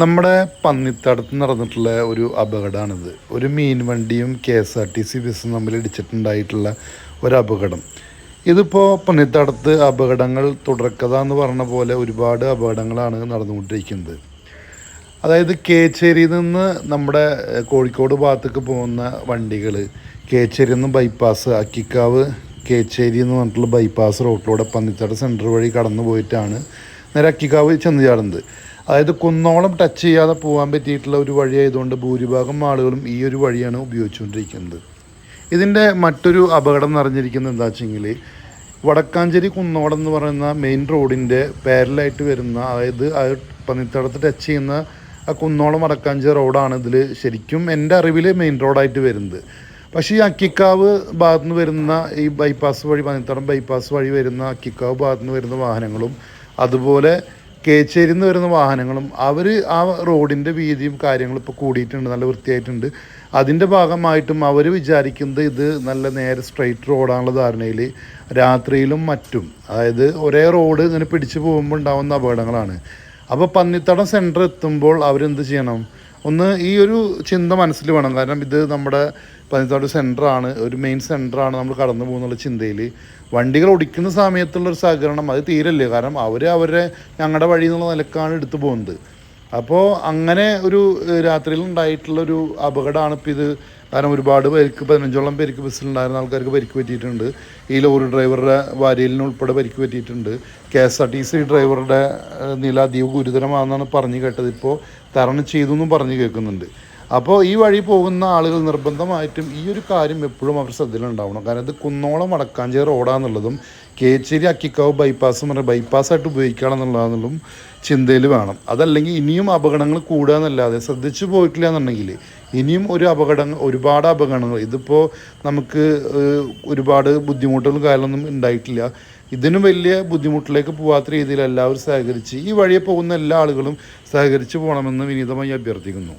നമ്മുടെ പന്നിത്തടത്ത് നടന്നിട്ടുള്ള ഒരു അപകടമാണിത്. ഒരു മീൻ വണ്ടിയും KSRTC ബസ്സും തമ്മിൽ ഇടിച്ചിട്ടുണ്ടായിട്ടുള്ള ഒരു അപകടം. ഇതിപ്പോൾ പന്നിത്തടത്ത് അപകടങ്ങൾ തുടർക്കഥ എന്ന് പറഞ്ഞ പോലെ ഒരുപാട് അപകടങ്ങളാണ് നടന്നുകൊണ്ടിരിക്കുന്നത്. അതായത് കേച്ചേരിയിൽ നിന്ന് നമ്മുടെ കോഴിക്കോട് ഭാഗത്തേക്ക് പോകുന്ന വണ്ടികൾ കേച്ചേരിയിൽ നിന്ന് ബൈപ്പാസ് അക്കിക്കാവ് കേച്ചേരി എന്ന് പറഞ്ഞിട്ടുള്ള ബൈപ്പാസ് റോട്ടിലൂടെ പന്നിത്തട സെൻറ്റർ വഴി കടന്നു പോയിട്ടാണ് നേരെ അക്കിക്കാവ് ചെന്ന് ചാടുന്നത്. അതായത് കുന്നോളം ടച്ച് ചെയ്യാതെ പോകാൻ പറ്റിയിട്ടുള്ള ഒരു വഴിയായതുകൊണ്ട് ഭൂരിഭാഗം ആളുകളും ഈ ഒരു വഴിയാണ് ഉപയോഗിച്ചുകൊണ്ടിരിക്കുന്നത്. ഇതിൻ്റെ മറ്റൊരു അപകടം നിറഞ്ഞിരിക്കുന്നത് എന്താ വെച്ചെങ്കിൽ വടക്കാഞ്ചേരി കുന്നോളം എന്ന് പറയുന്ന മെയിൻ റോഡിൻ്റെ പാരലായിട്ട് വരുന്ന, അതായത് പന്നിത്തടത്ത് ടച്ച് ചെയ്യുന്ന ആ കുന്നോളം വടക്കാഞ്ചേരി റോഡാണ് ഇതിൽ ശരിക്കും എൻ്റെ അറിവിൽ മെയിൻ റോഡായിട്ട് വരുന്നത്. പക്ഷേ ഈ അക്കിക്കാവ് ഭാഗത്തു നിന്ന് വരുന്ന ഈ ബൈപ്പാസ് വഴി പന്നിത്തടം ബൈപ്പാസ് വഴി വരുന്ന അക്കിക്കാവ് ഭാഗത്തു നിന്ന് വരുന്ന വാഹനങ്ങളും അതുപോലെ കേച്ചേരിയിൽ നിന്ന് വരുന്ന വാഹനങ്ങളും അവർ ആ റോഡിൻ്റെ വീതിയും കാര്യങ്ങളും ഇപ്പോൾ കൂടിയിട്ടുണ്ട്, നല്ല വൃത്തിയായിട്ടുണ്ട്. അതിൻ്റെ ഭാഗമായിട്ടും അവർ വിചാരിക്കുന്നത് ഇത് നല്ല നേരെ സ്ട്രെയിറ്റ് റോഡാണുള്ള ധാരണയിൽ രാത്രിയിലും മറ്റും, അതായത് ഒരേ റോഡ് ഇങ്ങനെ പിടിച്ചു പോകുമ്പോൾ ഉണ്ടാകുന്ന അപകടങ്ങളാണ്. അപ്പോൾ പന്നിത്തടം സെൻറ്റർ എത്തുമ്പോൾ അവരെന്ത് ചെയ്യണം? ഒന്ന് ഈ ഒരു ചിന്ത മനസ്സിൽ വേണം. കാരണം ഇത് നമ്മുടെ പന്നിത്തടം സെൻറ്ററാണ്, ഒരു മെയിൻ സെൻറ്ററാണ്, നമ്മൾ കടന്നു പോകുന്നുള്ള ചിന്തയിൽ വണ്ടികൾ ഓടിക്കുന്ന സമയത്തുള്ളൊരു സഹകരണം അത് തീരല്ലേ. കാരണം അവരുടെ ഞങ്ങളുടെ വഴി എന്നുള്ള നിലക്കാണ് എടുത്തു പോകുന്നത്. അപ്പോൾ അങ്ങനെ ഒരു രാത്രിയിൽ ഉണ്ടായിട്ടുള്ളൊരു അപകടമാണ് ഇപ്പോൾ ഇത്. കാരണം ഒരുപാട് പേർക്ക് 15ഓളം പേർക്ക് ബസ്സിലുണ്ടായിരുന്ന ആൾക്കാർക്ക് പരിക്ക് പറ്റിയിട്ടുണ്ട്. ഈ ലോറി ഡ്രൈവറുടെ ഭാര്യയിലിന് ഉൾപ്പെടെ പരിക്ക് പറ്റിയിട്ടുണ്ട്. KSRTC ഡ്രൈവറുടെ നില അതീവ ഗുരുതരമാണെന്നാണ് പറഞ്ഞു കേട്ടത്. ഇപ്പോൾ തരണം ചെയ്തു എന്നും പറഞ്ഞു കേൾക്കുന്നുണ്ട്. അപ്പോൾ ഈ വഴി പോകുന്ന ആളുകൾ നിർബന്ധമായിട്ടും ഈ ഒരു കാര്യം എപ്പോഴും അവർ ശ്രദ്ധയിലുണ്ടാവണം. കാരണം ഇത് കുന്നോളം വടക്കാഞ്ചേരി റോഡാന്നുള്ളതും കേച്ചേരി അക്കിക്കാവ് ബൈപ്പാസ് ബൈപ്പാസായിട്ട് ഉപയോഗിക്കുകയാണെന്നുള്ളതെന്നുള്ളതും ചിന്തയിൽ വേണം. അതല്ലെങ്കിൽ ഇനിയും അപകടങ്ങൾ കൂടുക എന്നല്ലാതെ ശ്രദ്ധിച്ചു പോയിട്ടില്ല എന്നുണ്ടെങ്കിൽ ഇനിയും ഒരുപാട് അപകടങ്ങൾ ഇതിപ്പോൾ നമുക്ക് ഒരുപാട് ബുദ്ധിമുട്ടുകൾ കാര്യമൊന്നും ഉണ്ടായിട്ടില്ല. ഇതിനും വലിയ ബുദ്ധിമുട്ടിലേക്ക് പോകാത്ത രീതിയിൽ എല്ലാവരും സഹകരിച്ച് ഈ വഴിയെ പോകുന്ന എല്ലാ ആളുകളും സഹകരിച്ച് പോകണമെന്ന് വിനീതമായി അഭ്യർത്ഥിക്കുന്നു.